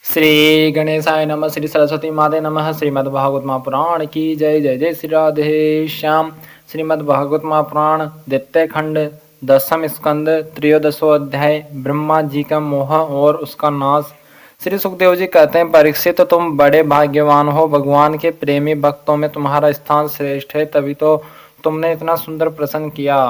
श्री गणेशाय नमः। श्री सरस्वती माते नमः। श्रीमद् भागवत महापुराण की जय। जय जय श्री राधे श्याम। श्रीमद् भागवत महापुराण द्वितीय खंड 10वां स्कंद 13वां अध्याय ब्रह्मा जी का मोह और उसका नाश। श्री सुखदेव जी कहते हैं, परीक्षित तुम बड़े भाग्यवान हो। भगवान के प्रेमी भक्तों में तुम्हारा स्थान श्रेष्ठ है, तभी तो तुमने इतना सुंदर प्रसन्न किया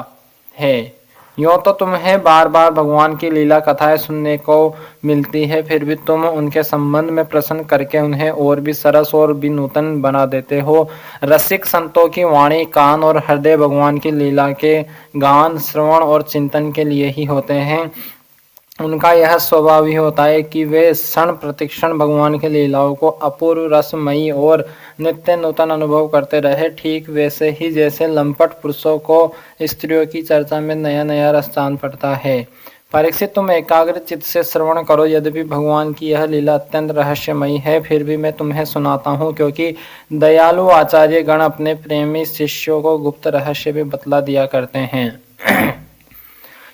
है। यूँ तो तुम्हें बार बार भगवान की लीला कथाएं सुनने को मिलती है, फिर भी तुम उनके संबंध में प्रसन्न करके उन्हें और भी सरस और भी नूतन बना देते हो। रसिक संतों की वाणी, कान और हृदय भगवान की लीला के गान, श्रवण और चिंतन के लिए ही होते हैं। उनका यह स्वभाव ही होता है कि वे क्षण प्रतिक्षण भगवान की लीलाओं को अपूर्व रसमयी और नित्य नूतन अनुभव करते रहे। ठीक वैसे ही जैसे लंपट पुरुषों को स्त्रियों की चर्चा में नया नया रसदान पड़ता है। परीक्षित, तुम एकाग्र चित्त से श्रवण करो। यद्यपि भगवान की यह लीला अत्यंत रहस्यमयी है, फिर भी मैं तुम्हें सुनाता हूँ, क्योंकि दयालु आचार्य गण अपने प्रेमी शिष्यों को गुप्त रहस्य भी बतला दिया करते हैं।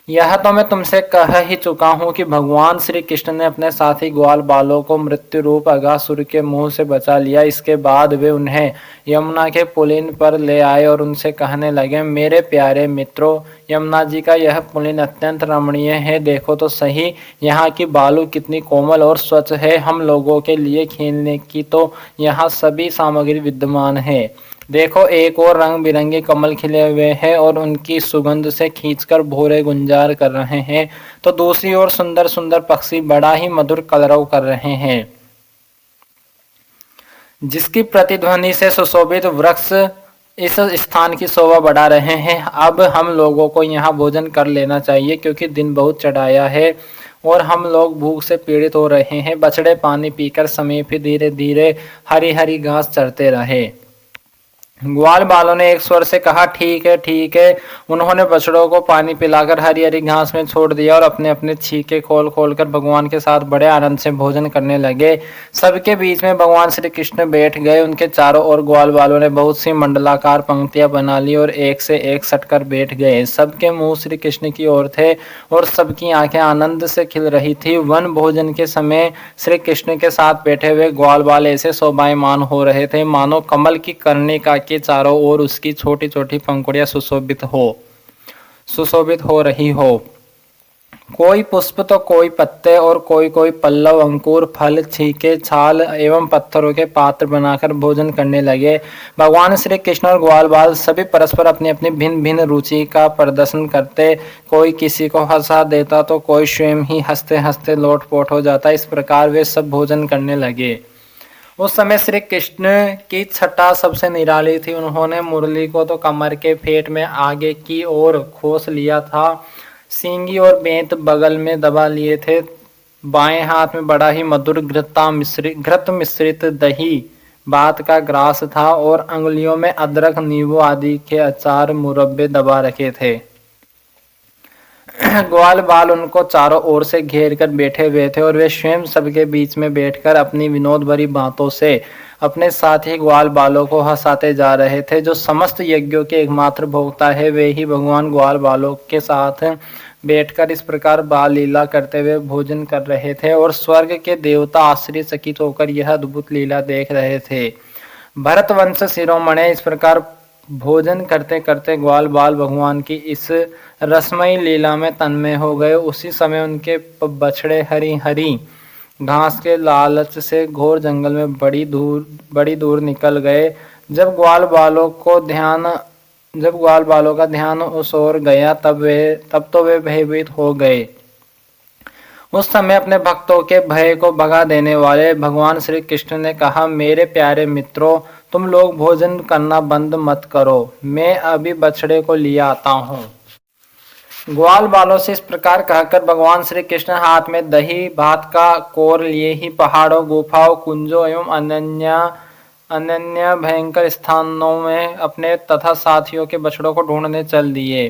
यह तो मैं तुमसे कह ही चुका हूँ कि भगवान श्री कृष्ण ने अपने साथी ग्वाल बालों को मृत्यु रूप अघासुर के मुंह से बचा लिया। इसके बाद वे उन्हें यमुना के पुलिन पर ले आए और उनसे कहने लगे, मेरे प्यारे मित्रों, यमुना जी का यह पुलिन अत्यंत रमणीय है। देखो तो सही, यहाँ की बालू कितनी कोमल और स्वच्छ है। हम लोगों के लिए खेलने की तो यहाँ सभी सामग्री विद्यमान है। देखो, एक और रंग बिरंगे कमल खिले हुए हैं और उनकी सुगंध से खींचकर भौरे गुंजार कर रहे हैं, तो दूसरी ओर सुंदर सुंदर पक्षी बड़ा ही मधुर कलरव कर रहे हैं, जिसकी प्रतिध्वनि से सुशोभित वृक्ष इस स्थान की शोभा बढ़ा रहे हैं। अब हम लोगों को यहाँ भोजन कर लेना चाहिए, क्योंकि दिन बहुत चढ़ाया है और हम लोग भूख से पीड़ित हो रहे हैं। बछड़े पानी पीकर समीप धीरे धीरे हरी हरी घास चरते रहे। ग्वाल बालों ने एक स्वर से कहा, ठीक है ठीक है। उन्होंने बछड़ों को पानी पिलाकर हरी हरी घास में छोड़ दिया और अपने अपने छीके खोल खोल कर भगवान के साथ बड़े आनंद से भोजन करने लगे। सबके बीच में भगवान श्री कृष्ण बैठ गए। उनके चारों ओर ग्वाल बालों ने बहुत सी मंडलाकार पंक्तियां बना ली और एक से एक सटकर बैठ गए। सबके मुंह श्री कृष्ण की ओर थे और सबकी आंखें आनंद से खिल रही थी। वन भोजन के समय श्री कृष्ण के साथ बैठे हुए ग्वाल बाल ऐसे शोभायमान हो रहे थे मानो कमल की कर्णिका के चारों ओर उसकी छोटी छोटी पंखुड़ियां सुशोभित हो रही हो। कोई पुष्प तो कोई पत्ते और कोई कोई पल्लव, अंकुर, फल, छीके, छाल एवं पत्थरों के पात्र बनाकर भोजन करने लगे। भगवान श्री कृष्ण और ग्वाल बाल सभी परस्पर अपनी अपनी भिन्न भिन्न रुचि का प्रदर्शन करते। कोई किसी को हंसा देता तो कोई स्वयं ही हंसते हंसते लोटपोट हो जाता। इस प्रकार वे सब भोजन करने लगे। उस समय श्री कृष्ण की छटा सबसे निराली थी। उन्होंने मुरली को तो कमर के फेट में आगे की ओर खोस लिया था, सींगी और बेंत बगल में दबा लिए थे। बाएं हाथ में बड़ा ही मधुर घृत मिश्रित दही भात का ग्रास था और अंगुलियों में अदरक, नींबू आदि के अचार मुरब्बे दबा रखे थे। ग्वाल बाल उनको चारों ओर से घेर कर बैठे हुए थे और वे स्वयं सबके बीच में बैठकर अपनी विनोद भरी बातों से अपने साथी ग्वाल बालों को हंसाते जा रहे थे। जो समस्त यज्ञों के एकमात्र भोक्ता है, वे ही भगवान ग्वाल बालों के साथ बैठकर इस प्रकार बाल लीला करते हुए भोजन कर रहे थे और स्वर्ग के देवता आश्चर्यचकित होकर यह अद्भुत लीला देख रहे थे। भरत वंश शिरोमणि इस प्रकार भोजन करते करते ग्वाल बाल भगवान की इस रसमयी लीला में तन्मय हो गए। उसी समय उनके बछड़े हरी हरी घास के लालच से घोर जंगल में बड़ी दूर निकल गए। जब ग्वाल बालों का ध्यान उस ओर गया, तब तो वे भयभीत हो गए। उस समय अपने भक्तों के भय को भगा देने वाले भगवान श्री कृष्ण ने कहा, मेरे प्यारे मित्रों, तुम लोग भोजन करना बंद मत करो, मैं अभी बछड़े को लिए आता हूँ। ग्वाल बालों से इस प्रकार कहकर भगवान श्री कृष्ण हाथ में दही भात का कोर लिए ही पहाड़ों, गुफाओं, कुंजों एवं अन्य भयंकर स्थानों में अपने तथा साथियों के बछड़ों को ढूंढने चल दिए।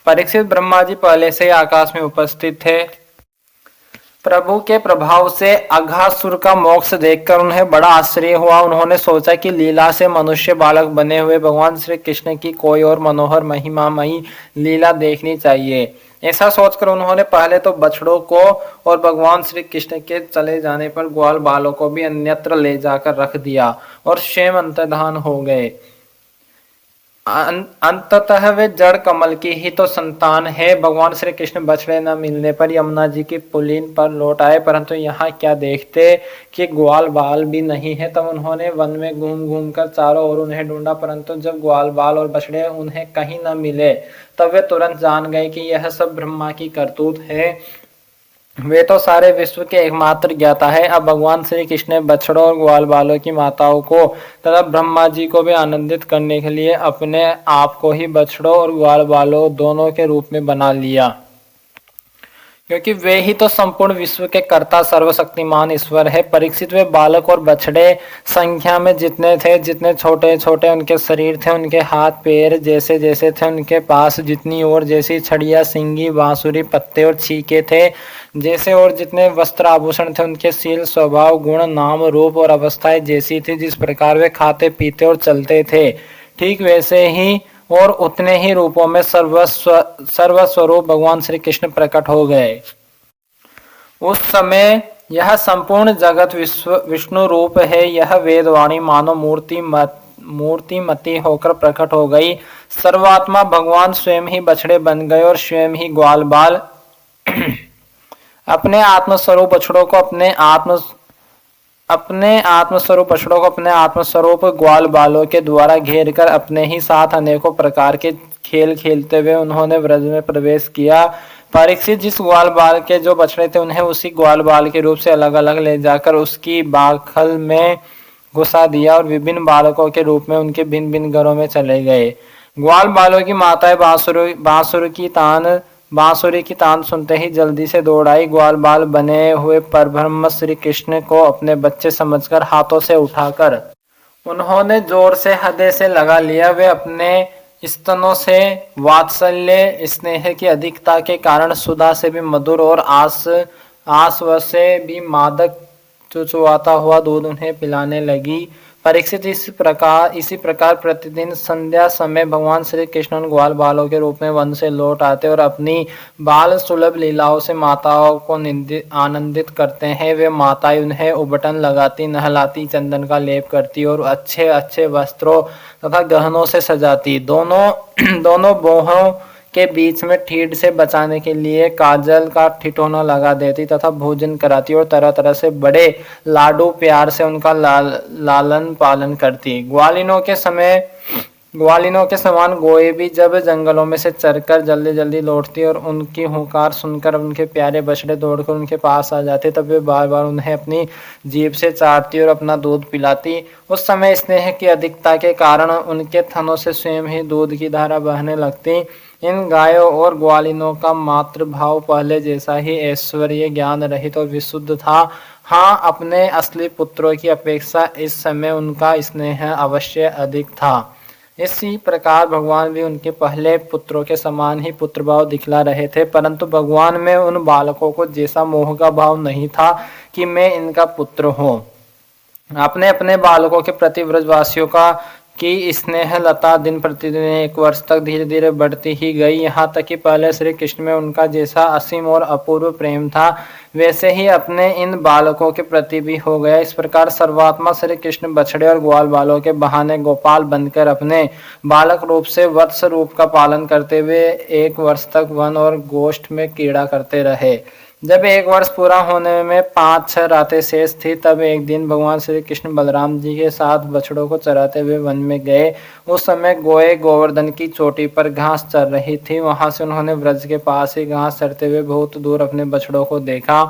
परीक्षित, ब्रह्मा जी पहले से ही आकाश में उपस्थित थे। प्रभु के प्रभाव से अघासुर का मोक्ष देखकर उन्हें बड़ा आश्चर्य हुआ। उन्होंने सोचा कि लीला से मनुष्य बालक बने हुए भगवान श्री कृष्ण की कोई और मनोहर महिमामयी लीला देखनी चाहिए। ऐसा सोचकर उन्होंने पहले तो बछड़ों को और भगवान श्री कृष्ण के चले जाने पर ग्वाल बालों को भी अन्यत्र ले जाकर रख दिया और स्वयं अंतर्धान हो गए। अंततः वे जड़ कमल की ही तो संतान है। भगवान श्री कृष्ण बछड़े न मिलने पर यमुना जी की पुलीन पर लौट आए, परंतु यहाँ क्या देखते कि ग्वाल बाल भी नहीं है। तब उन्होंने वन में घूम घूम कर चारों ओर उन्हें ढूंढा, परंतु जब ग्वाल बाल और बछड़े उन्हें कहीं न मिले तब वे तुरंत जान गए कि यह सब ब्रह्मा की करतूत है। वे तो सारे विश्व के एकमात्र ज्ञाता है। अब भगवान श्री कृष्ण ने बछड़ों और ग्वाल बालों की माताओं को तथा ब्रह्मा जी को भी आनंदित करने के लिए अपने आप को ही बछड़ों और ग्वाल बालों दोनों के रूप में बना लिया, क्योंकि वे ही तो संपूर्ण विश्व के कर्ता सर्वशक्तिमान ईश्वर है। परीक्षित वे बालक और बछड़े संख्या में जितने थे, जितने छोटे छोटे उनके शरीर थे, उनके हाथ पैर जैसे जैसे थे, उनके पास जितनी और जैसी छड़िया सिंगी बांसुरी पत्ते और छीके थे जैसे, और जितने वस्त्र आभूषण थे, उनके शील स्वभाव गुण नाम रूप और अवस्थाएं जैसी थी। जिस प्रकार वे खाते पीते और चलते थे, ठीक वैसे ही और उतने ही रूपों में सर्वस्वरूप भगवान श्री कृष्ण प्रकट हो गए। उस समय यह संपूर्ण जगत विष्णु रूप है। यह वेदवाणी मानो मूर्तिमती होकर प्रकट हो गई। सर्वात्मा भगवान स्वयं ही बछड़े बन गए और स्वयं ही ग्वाल बाल अपने आत्मस्वरूप बछड़ों को अपने आत्मस्वरूप ग्वाल बालों के द्वारा घेर कर अपने ही साथ अनेकों प्रकार के खेल खेलते हुए उन्होंने व्रज में प्रवेश किया। परीक्षित जिस ग्वाल बाल के जो बछड़े थे, उन्हें उसी ग्वाल बाल के रूप से अलग अलग ले जाकर उसकी बाखल में घुसा दिया और विभिन्न बालकों के रूप में उनके भिन्न भिन्न घरों में चले गए। ग्वाल बालों की माताएं बांसुरी की तान सुनते ही जल्दी से दौड़ आई। ग्वाल बाल बने हुए परब्रह्म श्री कृष्ण को अपने बच्चे समझकर हाथों से उठाकर उन्होंने जोर से हृदय से लगा लिया। वे अपने स्तनों से वात्सल्य स्नेह की अधिकता के कारण सुधा से भी मधुर और आसव से भी मादक चुचुआता हुआ दूध उन्हें पिलाने लगी। परीक्षित इसी प्रकार प्रतिदिन संध्या समय भगवान श्री कृष्ण ग्वाल बालों के रूप में वन से लौट आते और अपनी बाल सुलभ लीलाओं से माताओं को आनंदित करते हैं। वे माताएं उन्हें उबटन लगाती, नहलाती, चंदन का लेप करती और अच्छे अच्छे वस्त्रों तथा गहनों से सजाती। दोनों बोहों के बीच में ठीठ से बचाने के लिए काजल का ठिठोना लगा देती तथा भोजन कराती और तरह तरह से बड़े लाडू प्यार से उनका लालन पालन करती। ग्वालिनों के समान गोए भी जब जंगलों में से चरकर जल्दी जल्दी लौटती और उनकी हुंकार सुनकर उनके प्यारे बछड़े दौड़कर उनके पास आ जाते, तब वे बार बार उन्हें अपनी जीभ से चाटती और अपना दूध पिलाती। उस समय स्नेह की अधिकता के कारण उनके थनों से स्वयं ही दूध की धारा बहने लगती। इन गायों और ग्वालिनों का मातृभाव पहले जैसा ही ऐश्वर्य ज्ञान रहित और विशुद्ध था। हाँ, अपने असली पुत्रों की अपेक्षा इस समय उनका स्नेह अवश्य अधिक था। इसी प्रकार भगवान भी उनके पहले पुत्रों के समान ही पुत्र भाव दिखला रहे थे, परंतु भगवान में उन बालकों को जैसा मोह का भाव नहीं था कि मैं इनका पुत्र हूँ। अपने अपने बालकों के प्रति व्रजवासियों की स्नेह लता दिन प्रतिदिन 1 वर्ष तक धीरे धीरे बढ़ती ही गई। यहाँ तक कि पहले श्री कृष्ण में उनका जैसा असीम और अपूर्व प्रेम था, वैसे ही अपने इन बालकों के प्रति भी हो गया। इस प्रकार सर्वात्मा श्री कृष्ण बछड़े और ग्वाल बालों के बहाने गोपाल बनकर अपने बालक रूप से वत्स रूप का पालन करते हुए 1 वर्ष तक वन और गोष्ठ में क्रीड़ा करते रहे। जब 1 वर्ष पूरा होने में 5-6 रातें शेष थी, तब एक दिन भगवान श्री कृष्ण बलराम जी के साथ बछड़ों को चराते हुए वन में गए। उस समय गोए गोवर्धन की चोटी पर घास चर रही थी। वहां से उन्होंने ब्रज के पास ही घास चरते हुए बहुत दूर अपने बछड़ों को देखा।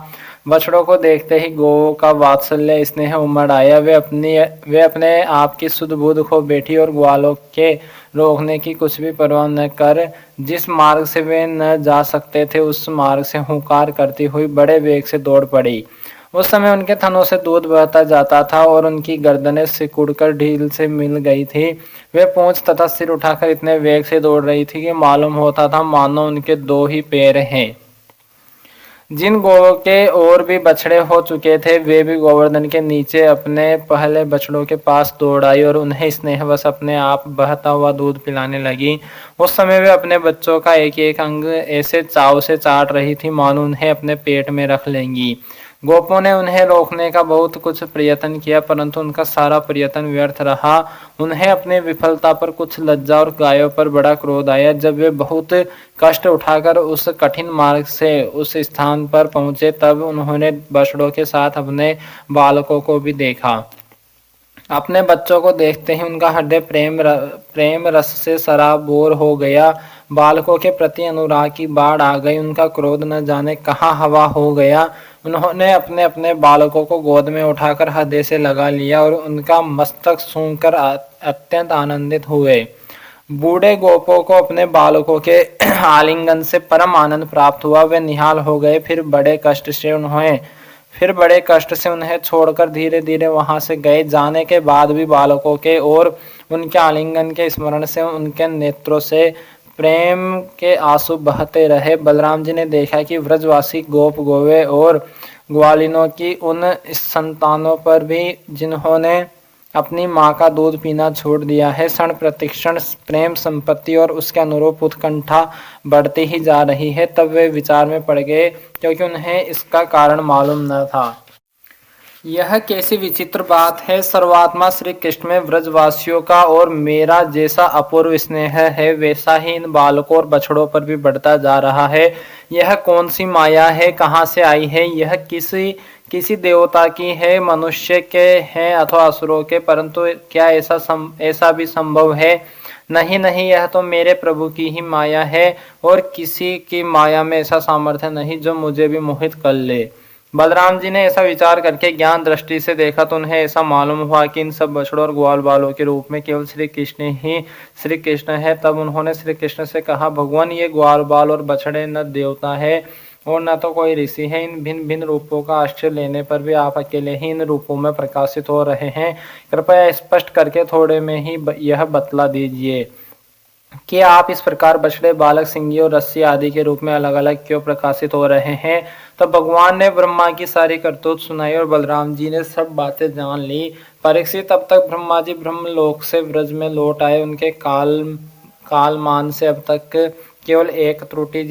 बछड़ों को देखते ही गौ का वात्सल्य स्नेह उमड़ आया। वे अपने आप की सुध बुध खो बैठी और ग्वालों के रोकने की कुछ भी परवाह न कर जिस मार्ग से वे न जा सकते थे, उस मार्ग से हुंकार करती हुई बड़े वेग से दौड़ पड़ी। उस समय उनके थनों से दूध बहता जाता था और उनकी गर्दनें सिकुड़कर ढील से मिल गई थी। वे पूंछ तथा सिर उठाकर इतने वेग से दौड़ रही थी कि मालूम होता था मानो उनके 2 ही पैर हैं। जिन गौों के और भी बछड़े हो चुके थे वे भी गोवर्धन के नीचे अपने पहले बछड़ों के पास दौड़ आई और उन्हें स्नेहवश अपने आप बहता हुआ दूध पिलाने लगी। उस समय वे अपने बच्चों का एक एक अंग ऐसे चाव से चाट रही थी मानो उन्हें अपने पेट में रख लेंगी। गोपों ने उन्हें रोकने का बहुत कुछ प्रयत्न किया परंतु उनका सारा प्रयत्न व्यर्थ रहा। उन्हें अपनी विफलता पर कुछ लज्जा और गायों पर बड़ा क्रोध आया। जब वे बहुत कष्ट उठाकर उस कठिन मार्ग से उस स्थान पर पहुंचे तब उन्होंने बछड़ों के साथ अपने बालकों को भी देखा। अपने बच्चों को देखते ही उनका हृदय प्रेम रस से सराबोर हो गया। बालकों के प्रति अनुराग की बाढ़ आ गई। उनका क्रोध न जाने कहाँ हवा हो गया। उन्होंने अपने अपने बालकों को गोद में उठाकर हृदय से लगा लिया और उनका मस्तक सूंघकर अत्यंत आनंदित हुए। बूढ़े गोपों को अपने बालकों के आलिंगन से परम आनंद प्राप्त हुआ। वे निहाल हो गए। फिर बड़े कष्ट से उन्हें छोड़कर धीरे धीरे वहां से गए। जाने के बाद भी बालकों के और उनके आलिंगन के स्मरण से उनके नेत्रों से प्रेम के आंसू बहते रहे। बलराम जी ने देखा कि व्रजवासी गोप गोवे और ग्वालिनों की उन संतानों पर भी जिन्होंने अपनी माँ का दूध पीना छोड़ दिया है क्षण प्रतिक्षण प्रेम संपत्ति और उसके अनुरूप उत्कंठा बढ़ती ही जा रही है। तब वे विचार में पड़ गए क्योंकि उन्हें इसका कारण मालूम न था। यह कैसी विचित्र बात है। सर्वात्मा श्री कृष्ण में व्रजवासियों का और मेरा जैसा अपूर्व स्नेह है वैसा ही इन बालकों और बछड़ों पर भी बढ़ता जा रहा है। यह कौन सी माया है, कहाँ से आई है। यह किसी देवता की है, मनुष्य के हैं अथवा असुरों के। परंतु क्या ऐसा भी संभव है। नहीं नहीं, यह तो मेरे प्रभु की ही माया है और किसी की माया में ऐसा सामर्थ्य नहीं जो मुझे भी मोहित कर ले। बलराम जी ने ऐसा विचार करके ज्ञान दृष्टि से देखा तो उन्हें ऐसा मालूम हुआ कि इन सब बछड़ों और ग्वाल बालों के रूप में केवल श्री कृष्ण ही श्री कृष्ण है। तब उन्होंने श्री कृष्ण से कहा, भगवान ये ग्वाल बाल और बछड़े न देवता है और न तो कोई ऋषि है। इन भिन्न भिन्न रूपों का आश्चर्य लेने पर भी आप अकेले ही इन रूपों में प्रकाशित हो रहे हैं। कृपया स्पष्ट करके थोड़े में ही यह बतला दीजिए कि आप इस प्रकार बछड़े, बालक, सिंगी और रस्सी आदि के रूप में अलग अलग क्यों प्रकाशित हो रहे हैं। तो भगवान ने ब्रह्मा की सारी करतूत सुनाई और बलराम जी ने सब बातें जान ली। परीक्षित तब तक ब्रह्मा जी ब्रह्मलोक से ब्रज में लौट आए। उनके कालमान से अब तक केवल एक त्रुटि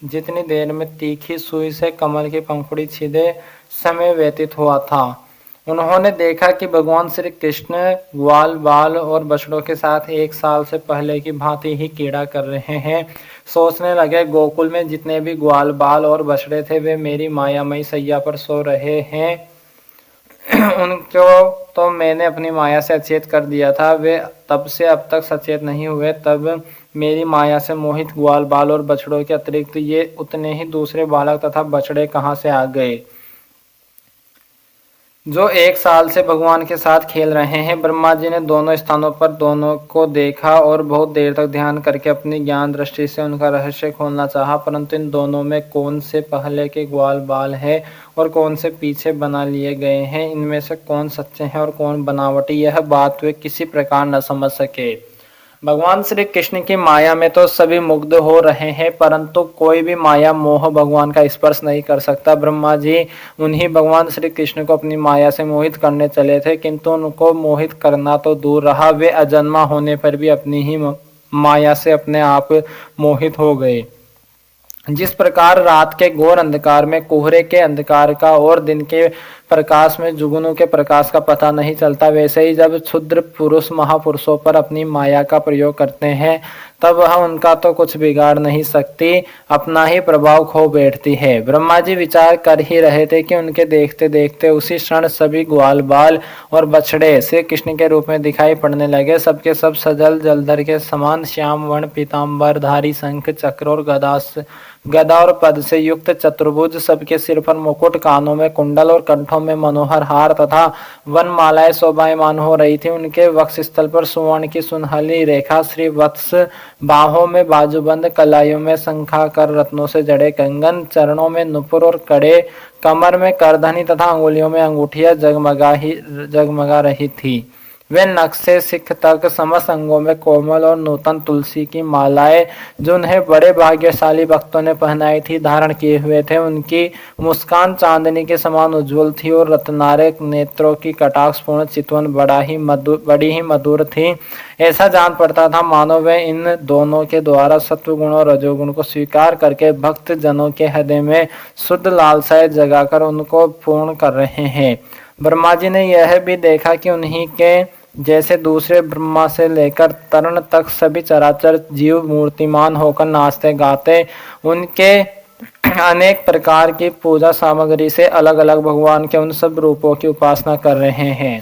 जितनी देर में तीखी सुई से कमल की पंखुड़ी छीदे समय व्यतीत हुआ था। उन्होंने देखा कि भगवान श्री कृष्ण ग्वाल बाल और बछड़ों के साथ एक साल से पहले की भांति ही क्रीड़ा कर रहे हैं। सोचने लगे, गोकुल में जितने भी ग्वाल बाल और बछड़े थे वे मेरी मायामयी सैया पर सो रहे हैं। उनको तो मैंने अपनी माया से अचेत कर दिया था। वे तब से अब तक सचेत नहीं हुए। तब मेरी माया से मोहित ग्वाल बाल और बछड़ों के अतिरिक्त ये उतने ही दूसरे बालक तथा बछड़े कहाँ से आ गए जो एक साल से भगवान के साथ खेल रहे हैं। ब्रह्मा जी ने दोनों स्थानों पर दोनों को देखा और बहुत देर तक ध्यान करके अपनी ज्ञान दृष्टि से उनका रहस्य खोलना चाहा। परंतु इन दोनों में कौन से पहले के ग्वाल बाल है और कौन से पीछे बना लिए गए हैं, इनमें से कौन सच्चे हैं और कौन बनावटी, यह बात वे किसी प्रकार न समझ सके। भगवान श्री कृष्ण की माया में तो सभी मुग्ध हो रहे हैं परंतु कोई भी माया मोह भगवान का स्पर्श नहीं कर सकता। ब्रह्मा जी उन्हीं भगवान श्री कृष्ण को अपनी माया से मोहित करने चले थे किंतु उनको मोहित करना तो दूर रहा, वे अजन्मा होने पर भी अपनी ही माया से अपने आप मोहित हो गए। जिस प्रकार रात के घोर अंधकार में कोहरे के अंधकार का और दिन के प्रकाश में जुगनू के प्रकाश का पता नहीं चलता, वैसे ही जब क्षुद्र पुरुष महापुरुषों पर अपनी माया का प्रयोग करते हैं तब वह उनका तो कुछ बिगाड़ नहीं सकती, अपना ही प्रभाव खो बैठती है। ब्रह्मा जी विचार कर ही रहे थे कि उनके देखते देखते उसी क्षण सभी ग्वाल बाल और बछड़े श्री कृष्ण के रूप में दिखाई पड़ने लगे। सबके सब सजल जलधर के समान श्याम वर्ण पीताम्बर धारी, शंख चक्र और गदा और पद से युक्त चतुर्भुज, सबके सिर पर मुकुट, कानों में कुंडल और कंठों में मनोहर हार तथा वनमालाएं शोभायमान हो रही थी। उनके वक्ष स्थल पर सुवर्ण की सुनहली रेखा, श्री वत्स, बाहों में बाजूबंद, कलाइयों में शंखाकर रत्नों से जड़े कंगन, चरणों में नुपुर और कड़े, कमर में करधनी तथा अंगुलियों में अंगूठियां जगमगा रही थी। वे नक्शे सिख तक समस्त अंगों में कोमल और नूतन तुलसी की मालाएं जो उन्हें बड़े भाग्यशाली भक्तों ने पहनाई थी धारण किए हुए थे। उनकी मुस्कान चांदनी के समान उज्जवल थी और रत्नारे नेत्रों की कटाक्षपूर्ण चितवन बड़ी ही मधुर थी। ऐसा जान पड़ता था मानो वे इन दोनों के द्वारा सत्वगुण और रजोगुण को स्वीकार करके भक्त जनों के हृदय में शुद्ध लालसाएं जगाकर उनको पूर्ण कर रहे हैं। ब्रह्मा जी ने यह भी देखा कि उन्हीं के जैसे दूसरे ब्रह्मा से लेकर तरण तक सभी चराचर जीव मूर्तिमान होकर नाचते गाते उनके अनेक प्रकार की पूजा सामग्री से अलग अलग भगवान के उन सब रूपों की उपासना कर रहे हैं।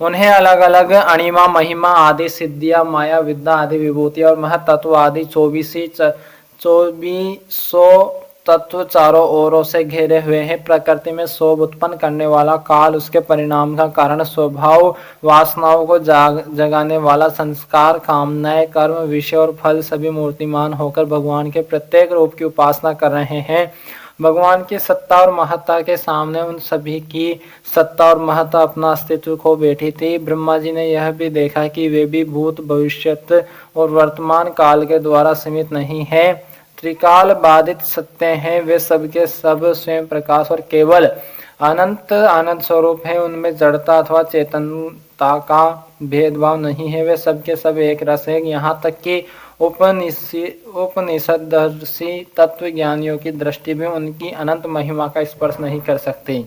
उन्हें अलग अलग अणिमा महिमा आदि सिद्धियां माया विद्या आदि विभूतियां और महतत्व आदि 2400 तत्व चारों ओरों से घेरे हुए हैं। प्रकृति में शोभ उत्पन्न करने वाला काल, उसके परिणाम का कारण, स्वभाव, वासनाओं को जगाने वाला संस्कार, कामनाएं, कर्म, विषय और फल सभी मूर्तिमान होकर भगवान के प्रत्येक रूप की उपासना कर रहे हैं। भगवान की सत्ता और महत्ता के सामने उन सभी की सत्ता और महत्ता अपना अस्तित्व खो बैठी थी। ब्रह्मा जी ने यह भी देखा कि वे भी भूत, भविष्यत और वर्तमान काल के द्वारा सीमित नहीं है, त्रिकाल बाधित सत्य हैं। वे सबके सब स्वयं प्रकाश और केवल अनंत आनंद स्वरूप है। उनमें जड़ता अथवा चेतनता का भेदभाव नहीं है। वे सबके सब एक रस है। यहाँ तक कि उपनिषदर्शी तत्व ज्ञानियों की दृष्टि भी उनकी अनंत महिमा का स्पर्श नहीं कर सकती।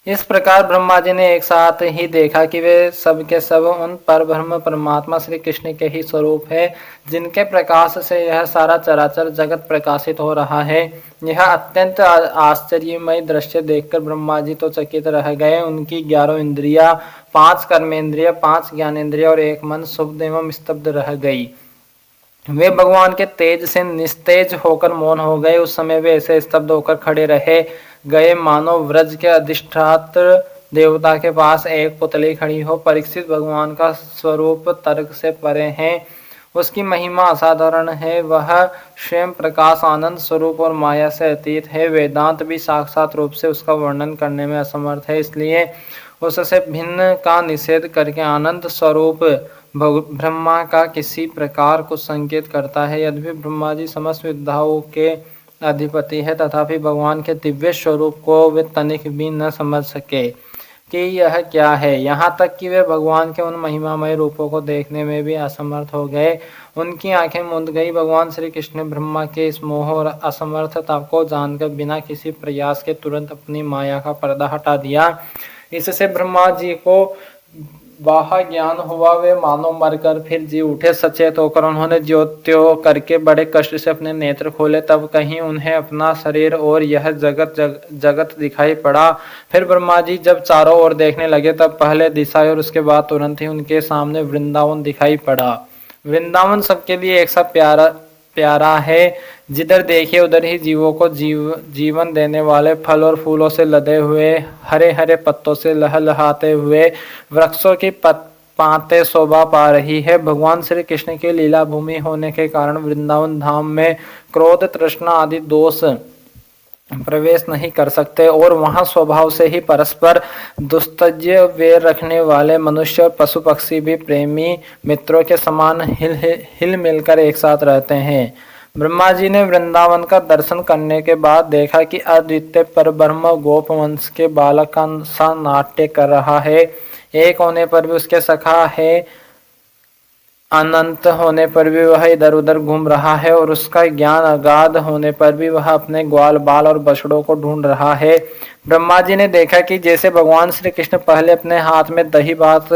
इस प्रकार ब्रह्मा जी ने एक साथ ही देखा कि वे सब के सब उन परब्रह्म परमात्मा श्री कृष्ण के ही स्वरूप है, जिनके प्रकाश से यह सारा चराचर जगत प्रकाशित हो रहा है। यह अत्यंत आश्चर्यमय दृश्य देखकर ब्रह्मा जी तो चकित रह गए। उनकी 11 इंद्रियां, 5 कर्मेंद्रिय, 5 ज्ञानेंद्रिय और 1 मन शुद्ध एवं स्तब्ध रह गई। वे भगवान के तेज से निस्तेज होकर मौन हो गए। उस समय वे ऐसे स्तब्ध होकर खड़े रहे गए मानो व्रज के अधिष्ठात्र देवता के पास एक पुतली खड़ी हो। परीक्षित, भगवान का स्वरूप तर्क से परे है, उसकी महिमा असाधारण है। वह स्वयं प्रकाश आनंद स्वरूप और माया से अतीत है। वेदांत भी साक्षात रूप से उसका वर्णन करने में असमर्थ है, इसलिए उससे भिन्न का निषेध करके आनंद स्वरूप ब्रह्मा का किसी प्रकार को संकेत करता है। यद्यपि ब्रह्मा जी समस्त विद्याओं के अधिपति है, तथापि भगवान के दिव्य स्वरूप को वे तनिक भी न समझ सके कि यह क्या है। यहाँ तक कि वे भगवान के उन महिमामय रूपों को देखने में भी असमर्थ हो गए। उनकी आंखें मूंद गई। भगवान श्री कृष्ण ने ब्रह्मा के इस मोह और असमर्थता को जानकर बिना किसी प्रयास के तुरंत अपनी माया का पर्दा हटा दिया। इससे ब्रह्मा जी को बाह्य ज्ञान हुआ। वे मानो मरकर फिर जी उठे। सचेत होकर उन्होंने ज्योत्यो करके बड़े कष्ट से अपने नेत्र खोले। तब कहीं उन्हें अपना शरीर और यह जगत दिखाई पड़ा। फिर ब्रह्मा जी जब चारों ओर देखने लगे तब पहले दिशा और उसके बाद तुरंत ही उनके सामने वृंदावन दिखाई पड़ा। वृंदावन सबके लिए एक सा प्यारा है। जिधर देखिए उधर ही जीवों को जीवन देने वाले फल और फूलों से लदे हुए, हरे हरे पत्तों से लहलहाते हुए वृक्षों की पातें शोभा पा रही है। भगवान श्री कृष्ण की लीला भूमि होने के कारण वृंदावन धाम में क्रोध, तृष्णा आदि दोष प्रवेश नहीं कर सकते और वहां स्वभाव से ही परस्पर दुस्तज्य वैर रखने वाले मनुष्य और पशु पक्षी भी प्रेमी मित्रों के समान हिल मिलकर एक साथ रहते हैं। ब्रह्मा जी ने वृंदावन का दर्शन करने के बाद देखा कि अद्वितीय परब्रह्म गोप वंश के बालक का सा नाट्य कर रहा है। एक होने पर भी उसके सखा है, अनंत होने पर भी वह इधर उधर घूम रहा है और उसका ज्ञान अगाध होने पर भी वह अपने ग्वाल बाल और बछड़ों को ढूंढ रहा है। ब्रह्मा जी ने देखा कि जैसे भगवान श्री कृष्ण पहले अपने हाथ में दही भात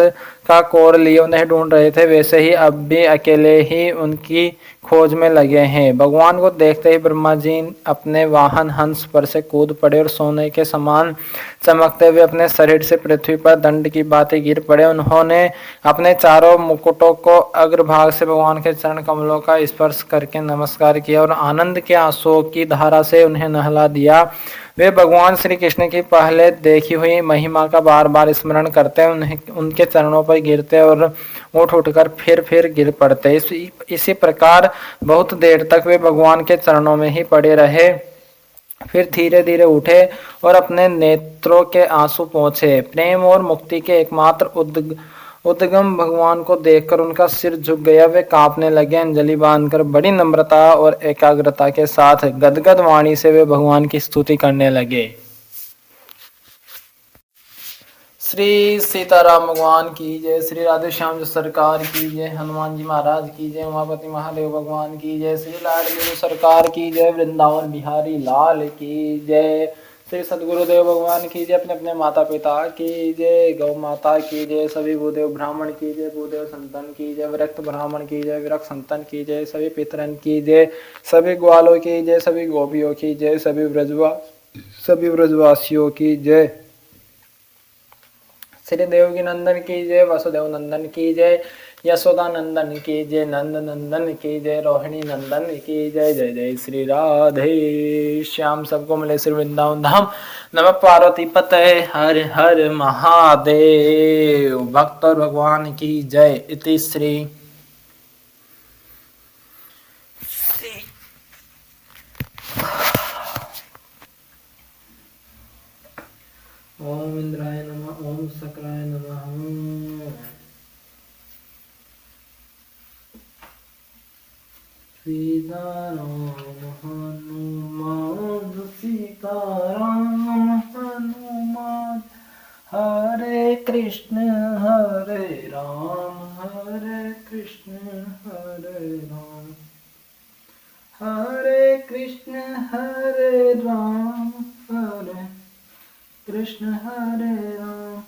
का कोर लिए उन्हें ढूंढ रहे थे, वैसे ही अब भी अकेले ही उनकी खोज में लगे हैं। भगवान को देखते ही ब्रह्मा जी अपने वाहन हंस पर से कूद पड़े और सोने के समान चमकते हुए अपने शरीर से पृथ्वी पर दंड की बातें गिर पड़े। उन्होंने अपने चारों मुकुटों को अग्रभाग से भगवान के चरण कमलों का स्पर्श करके नमस्कार किया और आनंद के आंसुओं की धारा से उन्हें नहला दिया। वे भगवान श्री कृष्ण की पहले देखी हुई महिमा का बार बार स्मरण करते, उन्हें उनके चरणों पर गिरते और उठ उठकर फिर गिर पड़ते। इसी प्रकार बहुत देर तक वे भगवान के चरणों में ही पड़े रहे। फिर धीरे धीरे उठे और अपने नेत्रों के आंसू पोंछे। प्रेम और मुक्ति के एकमात्र उद्गम भगवान को देखकर उनका सिर झुक गया। वे कांपने लगे। अंजलि बांधकर बड़ी नम्रता और एकाग्रता के साथ गदगद वाणी से वे भगवान की स्तुति करने लगे। श्री सीताराम भगवान की जय, श्री राधे श्याम सरकार की जय, हनुमान जी महाराज की जय, उमापति महादेव भगवान की जय, श्री लाडली सरकार की जय, वृंदावन बिहारी लाल की जय, श्री सदगुरुदेव भगवान की जय, अपने अपने माता पिता की जय, गौ माता की जय, सभी भूदेव ब्राह्मण की जय, भूदेव संतन की जय, विरक्त ब्राह्मण की जय, विरक्त संतन की जय, सभी पितरन की जय, सभी ग्वालों की जय, सभी गोपियों की जय, सभी ब्रजवासियों की जय। श्री देवकी नंदन की जय, वसुदेव नंदन की जय, यशोदा नंदन की जय, नंद नंदन की जय, रोहिणी नंदन की जय। जय जय श्री राधे श्याम। सबको मिले श्री वृंदावन धाम। नमः पार्वती पते हर हर महादेव। भक्त और भगवान की जय। इति श्री ओम इंद्राय नमः, ओम शक्राय नमः। सीताराम हनुमान, सीताराम हनुमान, हरे कृष्ण हरे राम, हरे कृष्ण हरे राम, हरे कृष्ण हरे राम, हरे कृष्ण हरे राम।